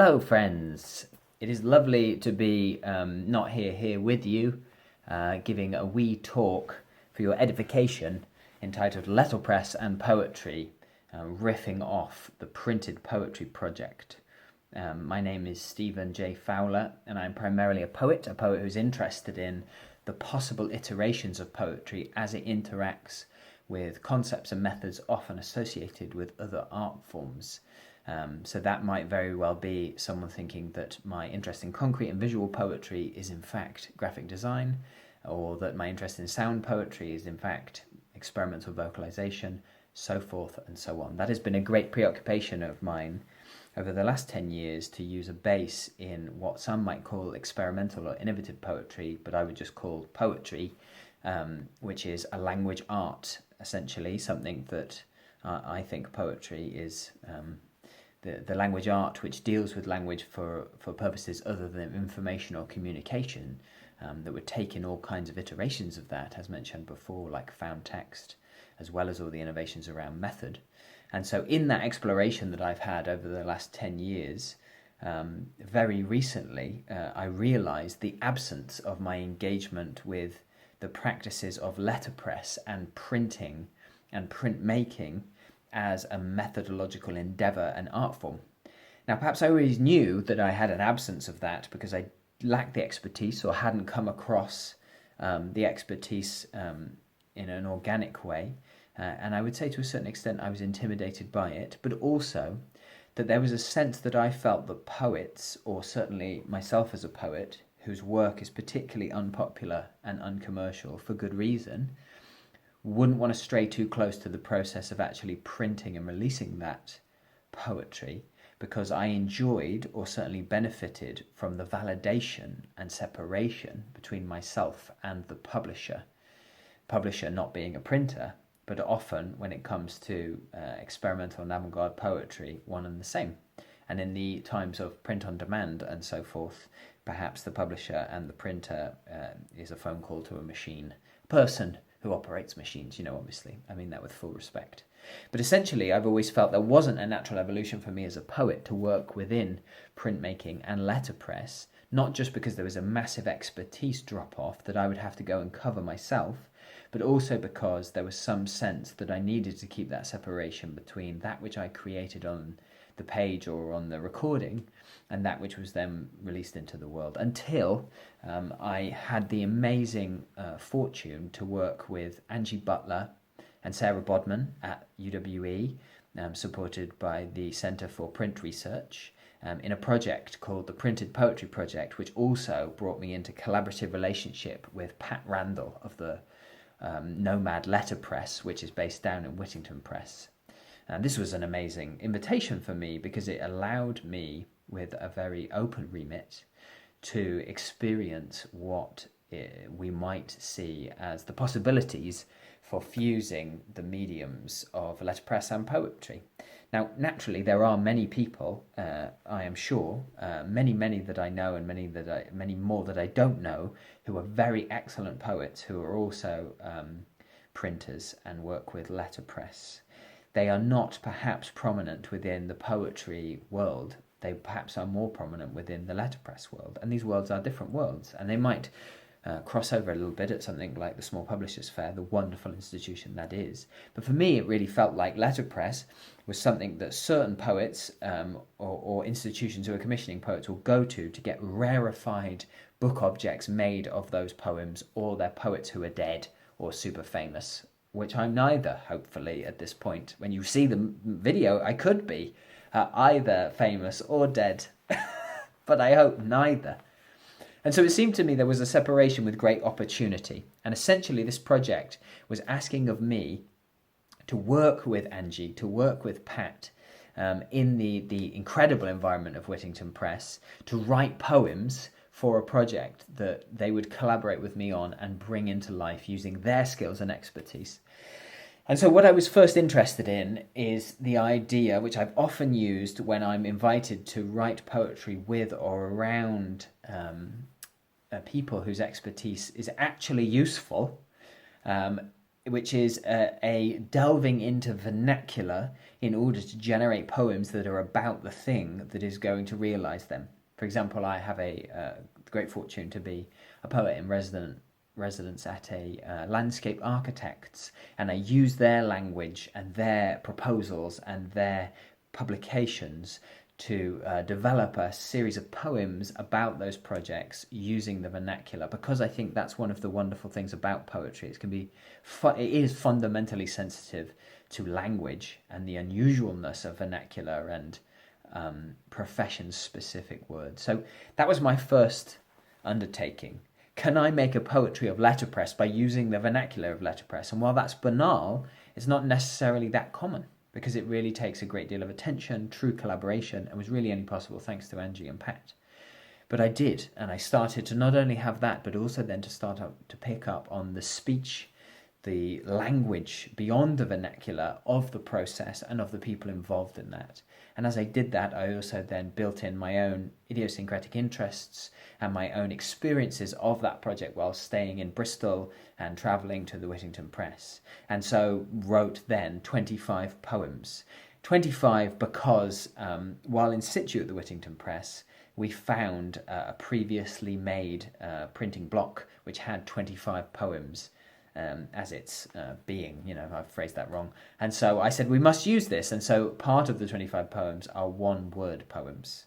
Hello, friends. It is lovely to be not here with you, giving a wee talk for your edification entitled Letterpress and Poetry, riffing off the printed poetry project. My name is Stephen J. Fowler, and I'm primarily a poet who's interested in the possible iterations of poetry as it interacts with concepts and methods often associated with other art forms. So that might very well be someone thinking that my interest in concrete and visual poetry is in fact graphic design, or that my interest in sound poetry is in fact experimental vocalization, so forth and so on. That has been a great preoccupation of mine over the last 10 years, to use a base in what some might call experimental or innovative poetry, but I would just call poetry, which is a language art, essentially, something that I think poetry is the language art which deals with language for purposes other than information or communication, that would take in all kinds of iterations of that, as mentioned before, like found text, as well as all the innovations around method. And so in that exploration that I've had over the last 10 years, very recently, I realized the absence of my engagement with the practices of letterpress and printing and printmaking as a methodological endeavor and art form. Now, perhaps I always knew that I had an absence of that because I lacked the expertise or hadn't come across the expertise in an organic way. And I would say to a certain extent I was intimidated by it, but also that there was a sense that I felt that poets, or certainly myself as a poet, whose work is particularly unpopular and uncommercial for good reason, wouldn't want to stray too close to the process of actually printing and releasing that poetry, because I enjoyed, or certainly benefited from, the validation and separation between myself and the publisher not being a printer, but often when it comes to experimental and avant-garde poetry, one and the same. And in the times of print on demand and so forth, perhaps the publisher and the printer is a phone call to a machine, person who operates machines, obviously. I mean that with full respect. But essentially, I've always felt there wasn't a natural evolution for me as a poet to work within printmaking and letterpress, not just because there was a massive expertise drop-off that I would have to go and cover myself, but also because there was some sense that I needed to keep that separation between that which I created on the page or on the recording and that which was then released into the world, until I had the amazing fortune to work with Angie Butler and Sarah Bodman at UWE, supported by the Centre for Print Research, in a project called the Printed Poetry Project, which also brought me into collaborative relationship with Pat Randle of the Nomad Letterpress, which is based down in Whittington Press. And this was an amazing invitation for me because it allowed me, with a very open remit, to experience what we might see as the possibilities for fusing the mediums of letterpress and poetry. Now, naturally, there are many people, I am sure, many that I know and many more that I don't know, who are very excellent poets who are also printers and work with letterpress. They are not perhaps prominent within the poetry world. They perhaps are more prominent within the letterpress world. And these worlds are different worlds. And they might cross over a little bit at something like the Small Publishers Fair, the wonderful institution that is. But for me, it really felt like letterpress was something that certain poets or institutions who are commissioning poets will go to get rarefied book objects made of those poems, or their poets who are dead or super famous, which I'm neither, hopefully, at this point. When you see the video, I could be either famous or dead, but I hope neither. And so it seemed to me there was a separation with great opportunity. And essentially this project was asking of me to work with Angie, to work with Pat, in the incredible environment of Whittington Press, to write poems for a project that they would collaborate with me on and bring into life using their skills and expertise. And so what I was first interested in is the idea, which I've often used when I'm invited to write poetry with or around people whose expertise is actually useful, which is a delving into vernacular in order to generate poems that are about the thing that is going to realise them. For example, I have a great fortune to be a poet in residence at a landscape architects, and I use their language and their proposals and their publications to develop a series of poems about those projects using the vernacular, because I think that's one of the wonderful things about poetry. It is fundamentally sensitive to language and the unusualness of vernacular and profession-specific words. So that was my first undertaking. Can I make a poetry of letterpress by using the vernacular of letterpress? And while that's banal, it's not necessarily that common, because it really takes a great deal of attention, true collaboration, and was really only possible thanks to Angie and Pat. But I did, and I started to not only have that, but also then to start up to pick up on the speech, the language beyond the vernacular of the process and of the people involved in that. And as I did that, I also then built in my own idiosyncratic interests and my own experiences of that project while staying in Bristol and travelling to the Whittington Press. And so wrote then 25 poems. 25 because while in situ at the Whittington Press, we found a previously made printing block which had 25 poems as its being. I've phrased that wrong. And so I said, we must use this. And so part of the 25 poems are one-word poems,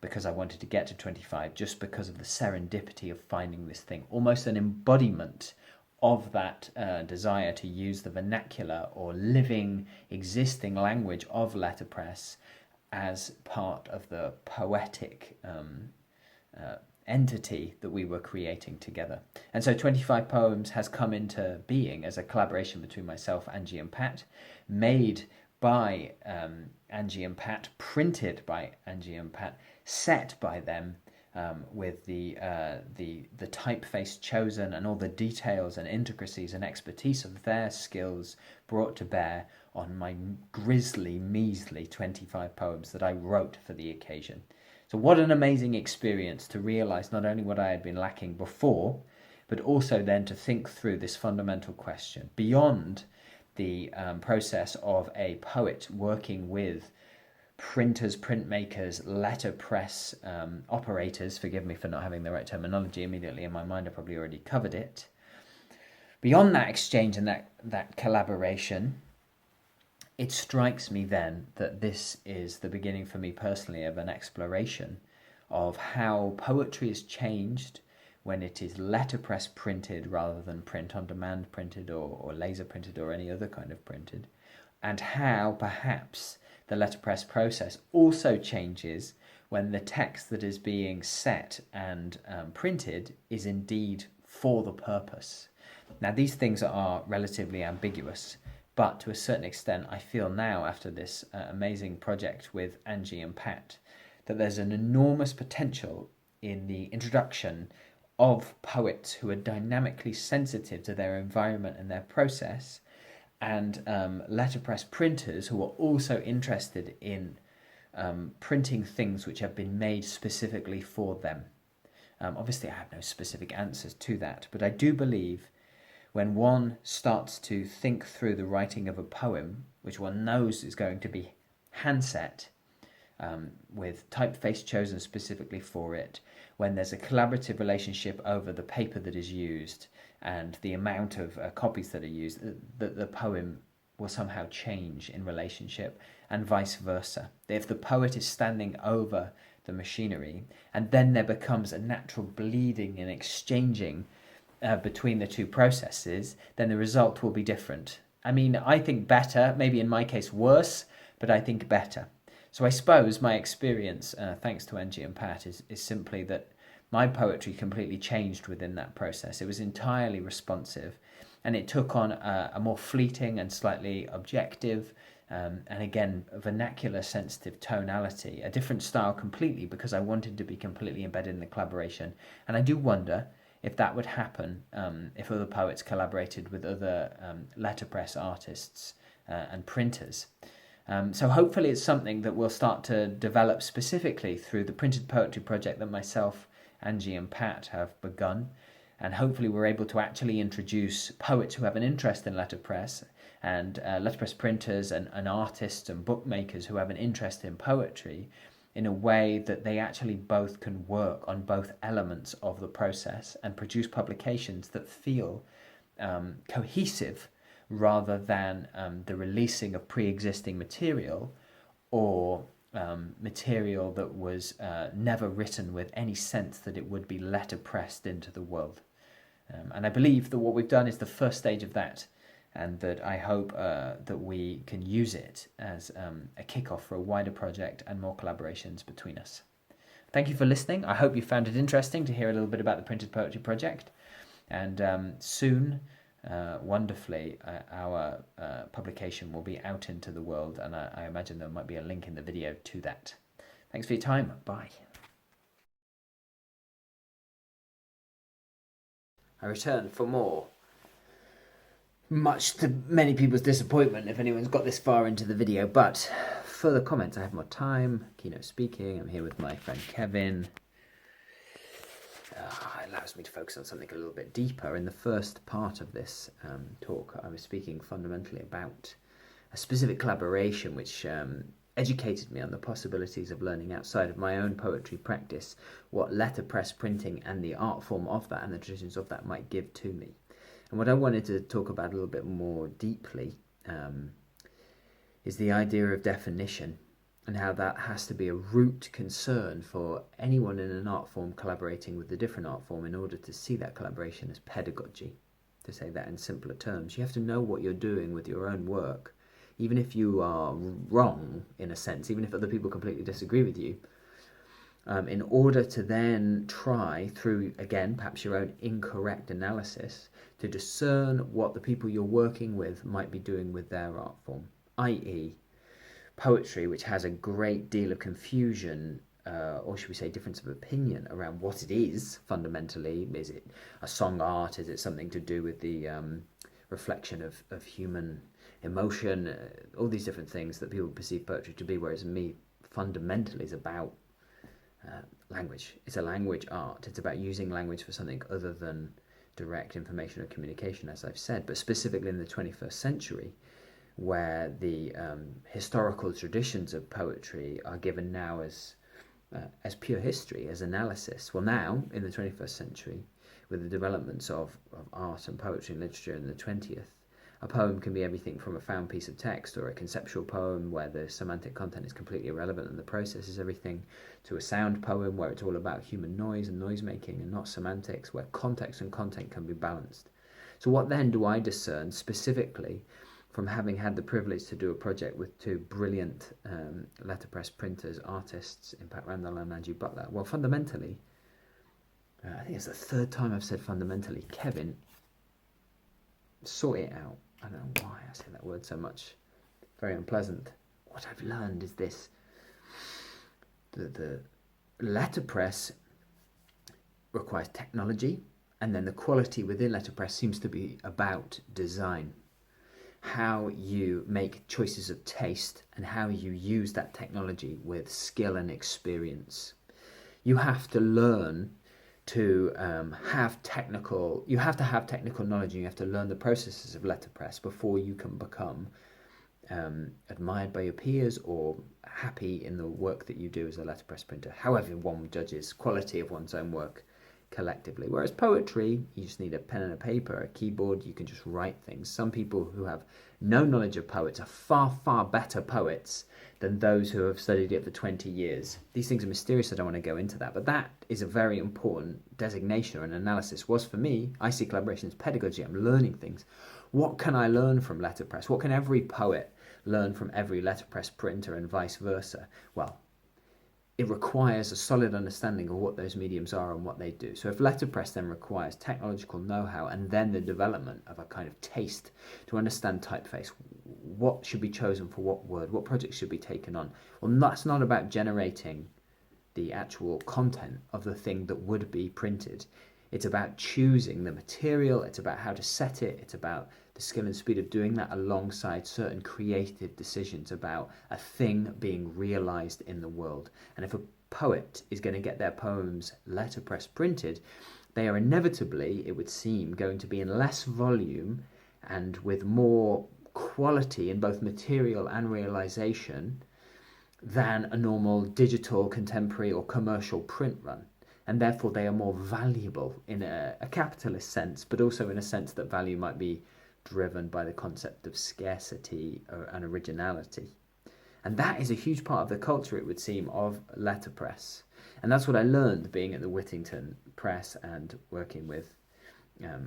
because I wanted to get to 25 just because of the serendipity of finding this thing, almost an embodiment of that desire to use the vernacular or living, existing language of letterpress as part of the poetic entity that we were creating together. And so 25 poems has come into being as a collaboration between myself, Angie and Pat, made by Angie and Pat, printed by Angie and Pat, set by them, with the typeface chosen and all the details and intricacies and expertise of their skills brought to bear on my grisly, measly 25 poems that I wrote for the occasion. So what an amazing experience to realise not only what I had been lacking before, but also then to think through this fundamental question beyond the process of a poet working with printers, printmakers, letterpress operators. Forgive me for not having the right terminology immediately in my mind. I probably already covered it. Beyond that exchange and that collaboration, it strikes me then that this is the beginning for me personally of an exploration of how poetry is changed when it is letterpress printed rather than print on demand printed or laser printed or any other kind of printed, and how perhaps the letterpress process also changes when the text that is being set and printed is indeed for the purpose. Now, these things are relatively ambiguous, but to a certain extent, I feel now, after this amazing project with Angie and Pat, that there's an enormous potential in the introduction of poets who are dynamically sensitive to their environment and their process, and letterpress printers who are also interested in printing things which have been made specifically for them. Obviously, I have no specific answers to that, but I do believe when one starts to think through the writing of a poem, which one knows is going to be handset, with typeface chosen specifically for it, when there's a collaborative relationship over the paper that is used and the amount of copies that are used, the poem will somehow change in relationship, and vice versa. If the poet is standing over the machinery, and then there becomes a natural bleeding and exchanging between the two processes, then the result will be different. I mean, I think better, maybe in my case worse, but I think better. So I suppose my experience, thanks to Angie and Pat, is simply that my poetry completely changed within that process. It was entirely responsive, and it took on a more fleeting and slightly objective, and again, vernacular sensitive tonality, a different style completely, because I wanted to be completely embedded in the collaboration. And I do wonder if that would happen if other poets collaborated with other letterpress artists and printers. So hopefully it's something that will start to develop specifically through the Printed Poetry project that myself, Angie and Pat have begun. and hopefully we're able to actually introduce poets who have an interest in letterpress, and letterpress printers and artists and bookmakers who have an interest in poetry, in a way that they actually both can work on both elements of the process and produce publications that feel cohesive, rather than the releasing of pre-existing material, or material that was never written with any sense that it would be letterpressed into the world. And I believe that what we've done is the first stage of that, and that I hope that we can use it as a kickoff for a wider project and more collaborations between us. Thank you for listening. I hope you found it interesting to hear a little bit about the Printed Poetry Project. And soon, wonderfully, our publication will be out into the world, and I imagine there might be a link in the video to that. Thanks for your time. Bye. I return for more, much to many people's disappointment if anyone's got this far into the video, but further comments. I have more time, keynote speaking. I'm here with my friend Kevin. It allows me to focus on something a little bit deeper. In the first part of this talk, I was speaking fundamentally about a specific collaboration which educated me on the possibilities of learning outside of my own poetry practice, what letterpress printing and the art form of that and the traditions of that might give to me. And what I wanted to talk about a little bit more deeply is the idea of definition, and how that has to be a root concern for anyone in an art form collaborating with a different art form, in order to see that collaboration as pedagogy. To say that in simpler terms, you have to know what you're doing with your own work, even if you are wrong, in a sense, even if other people completely disagree with you, in order to then try, through, again, perhaps your own incorrect analysis, to discern what the people you're working with might be doing with their art form, i.e., poetry, which has a great deal of confusion, or should we say difference of opinion around what it is fundamentally. Is it a song art? Is it something to do with the reflection of human emotion? All these different things that people perceive poetry to be, whereas me, fundamentally, is about language. It's a language art. It's about using language for something other than direct information or communication, as I've said, but specifically in the 21st century, where the historical traditions of poetry are given now as pure history, as analysis. Well, now, in the 21st century, with the developments of art and poetry and literature in the 20th, a poem can be everything from a found piece of text or a conceptual poem where the semantic content is completely irrelevant and the process is everything, to a sound poem where it's all about human noise and noise making and not semantics, where context and content can be balanced. So what then do I discern specifically from having had the privilege to do a project with two brilliant letterpress printers, artists, in Pat Randle and Angie Butler? Well, fundamentally, I think it's the third time I've said fundamentally, Kevin, sort it out. I don't know why I say that word so much. Very unpleasant. What I've learned is this. The letterpress requires technology, and then the quality within letterpress seems to be about design. How you make choices of taste and how you use that technology with skill and experience. You have to learn to have technical knowledge, and you have to learn the processes of letterpress before you can become admired by your peers or happy in the work that you do as a letterpress printer, however one judges quality of one's own work collectively. Whereas poetry, you just need a pen and a paper, a keyboard, you can just write things. Some people who have no knowledge of poets are far, far better poets than those who have studied it for 20 years. These things are mysterious, I don't want to go into that, but that is a very important designation or an analysis. Was for me, I see collaboration as pedagogy. I'm learning things. What can I learn from letterpress? What can every poet learn from every letterpress printer and vice versa? Well, it requires a solid understanding of what those mediums are and what they do. So if letterpress then requires technological know-how and then the development of a kind of taste to understand typeface, what should be chosen for what word, what projects should be taken on, well, that's not about generating the actual content of the thing that would be printed. It's about choosing the material, it's about how to set it, it's about the skill and speed of doing that alongside certain creative decisions about a thing being realized in the world. And if a poet is going to get their poems letterpress printed, they are inevitably, it would seem, going to be in less volume and with more quality in both material and realization than a normal digital, contemporary or commercial print run. And therefore they are more valuable in a capitalist sense, but also in a sense that value might be driven by the concept of scarcity and originality. And that is a huge part of the culture, it would seem, of letterpress. And that's what I learned being at the Whittington Press and working with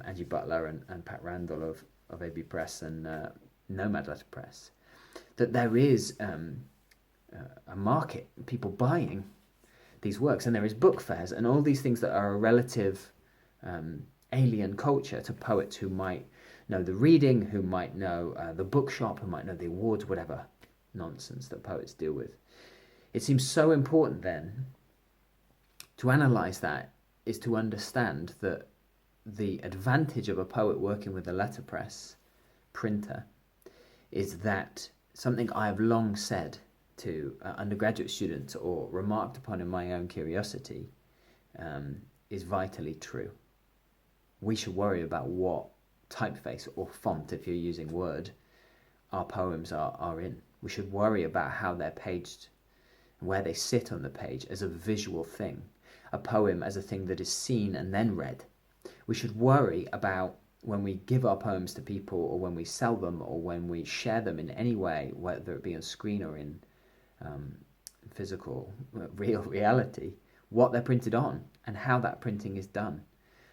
Angie Butler and Pat Randle of AB Press and Nomad Letterpress, that there is a market, people buying these works, and there is book fairs and all these things that are a relative alien culture to poets who might know the reading, who might know the bookshop, who might know the awards, whatever nonsense that poets deal with. It seems so important then to analyse that is to understand that the advantage of a poet working with a letterpress printer is that something I have long said to undergraduate students or remarked upon in my own curiosity is vitally true. We should worry about what typeface or font, if you're using Word, our poems are in. We should worry about how they're paged, where they sit on the page as a visual thing, a poem as a thing that is seen and then read. We should worry about when we give our poems to people or when we sell them or when we share them in any way, whether it be on screen or in physical, real reality, what they're printed on and how that printing is done.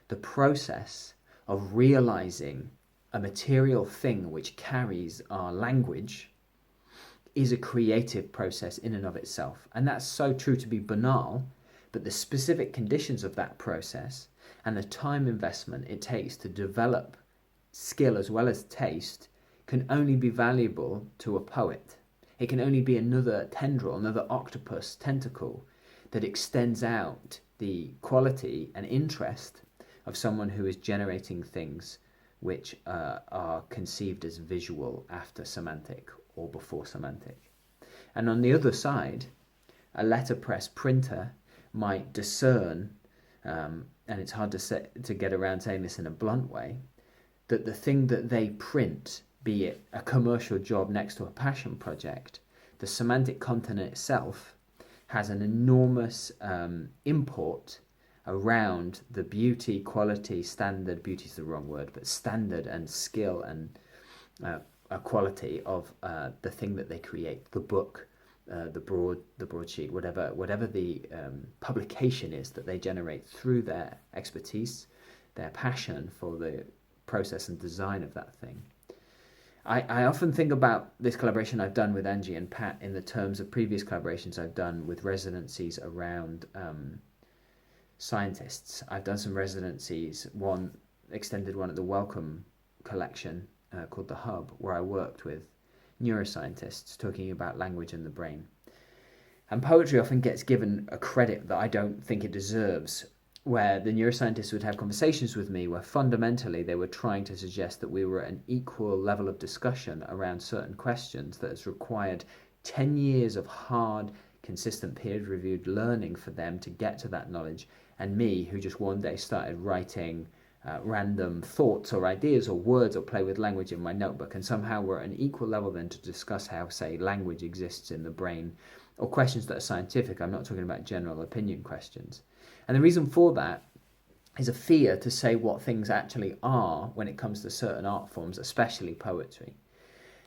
The process of realizing a material thing which carries our language is a creative process in and of itself. And that's so true to be banal, but the specific conditions of that process and the time investment it takes to develop skill as well as taste can only be valuable to a poet. It can only be another tendril, another octopus tentacle that extends out the quality and interest of someone who is generating things which are conceived as visual after semantic or before semantic. And on the other side, a letterpress printer might discern, and it's hard to get around saying this in a blunt way, that the thing that they print, be it a commercial job next to a passion project, the semantic content itself has an enormous import around the beauty, quality, standard, beauty is the wrong word, but standard and skill and a quality of the thing that they create, the book, the broadsheet, whatever the publication is that they generate through their expertise, their passion for the process and design of that thing. I often think about this collaboration I've done with Angie and Pat in the terms of previous collaborations I've done with residencies around scientists. I've done some residencies, one extended one at the Wellcome collection called The Hub, where I worked with neuroscientists talking about language and the brain. And poetry often gets given a credit that I don't think it deserves, where the neuroscientists would have conversations with me where fundamentally they were trying to suggest that we were at an equal level of discussion around certain questions that has required 10 years of hard, consistent, peer-reviewed learning for them to get to that knowledge, and me, who just one day started writing random thoughts or ideas or words or play with language in my notebook, and somehow we're at an equal level then to discuss how, say, language exists in the brain, or questions that are scientific. I'm not talking about general opinion questions. And the reason for that is a fear to say what things actually are when it comes to certain art forms, especially poetry.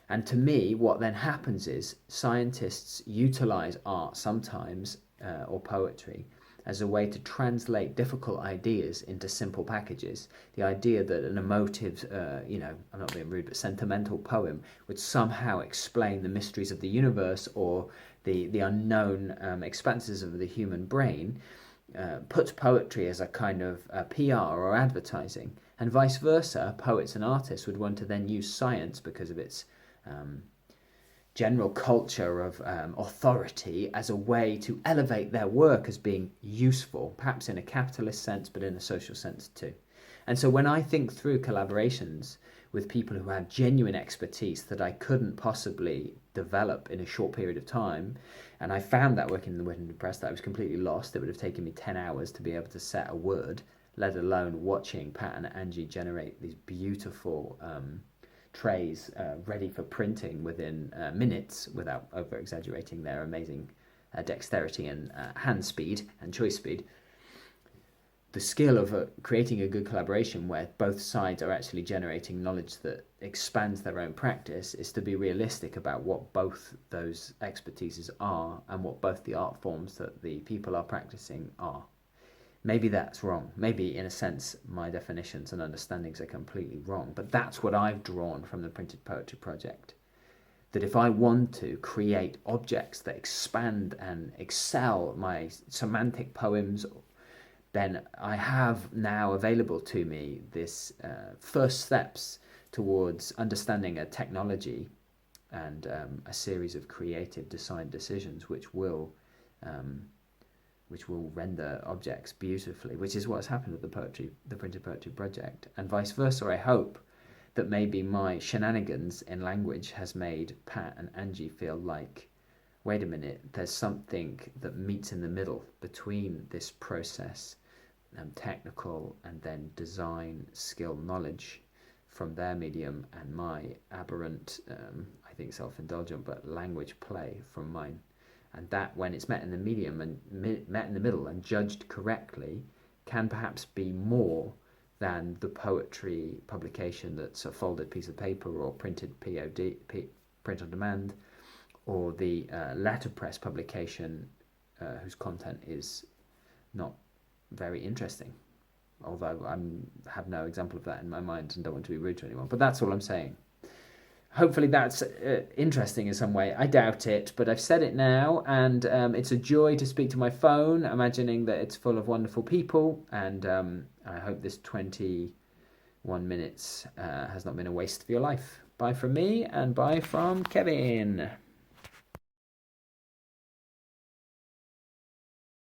And to me, what then happens is scientists utilize art sometimes, or poetry, as a way to translate difficult ideas into simple packages. The idea that an emotive, I'm not being rude, but sentimental poem would somehow explain the mysteries of the universe or the unknown expanses of the human brain, puts poetry as a kind of PR or advertising. And vice versa, poets and artists would want to then use science because of its general culture of authority as a way to elevate their work as being useful, perhaps in a capitalist sense, but in a social sense too. And so when I think through collaborations with people who have genuine expertise that I couldn't possibly develop in a short period of time, and I found that working in the Whittington Press that I was completely lost. It would have taken me 10 hours to be able to set a word, let alone watching Pat and Angie generate these beautiful trays ready for printing within minutes without over-exaggerating their amazing dexterity and hand speed and choice speed. The skill of creating a good collaboration where both sides are actually generating knowledge that expands their own practice is to be realistic about what both those expertises are and what both the art forms that the people are practicing are. Maybe that's wrong. Maybe, in a sense, my definitions and understandings are completely wrong. But that's what I've drawn from the Printed Poetry Project. That if I want to create objects that expand and excel my semantic poems, then I have now available to me this first steps towards understanding a technology and a series of creative design decisions which will render objects beautifully, which is what's happened with the Printed Poetry Project, and vice versa. I hope that maybe my shenanigans in language has made Pat and Angie feel like, wait a minute, there's something that meets in the middle between this process, technical and then design skill knowledge from their medium and my aberrant, I think self-indulgent, but language play from mine. And that, when it's met in the medium and met in the middle and judged correctly, can perhaps be more than the poetry publication that's a folded piece of paper or printed print on demand, or the letterpress publication whose content is not very interesting. Although I have no example of that in my mind and don't want to be rude to anyone. But that's all I'm saying. Hopefully that's interesting in some way. I doubt it, but I've said it now, and it's a joy to speak to my phone, imagining that it's full of wonderful people, and I hope this 21 minutes has not been a waste of your life. Bye from me, and bye from Kevin.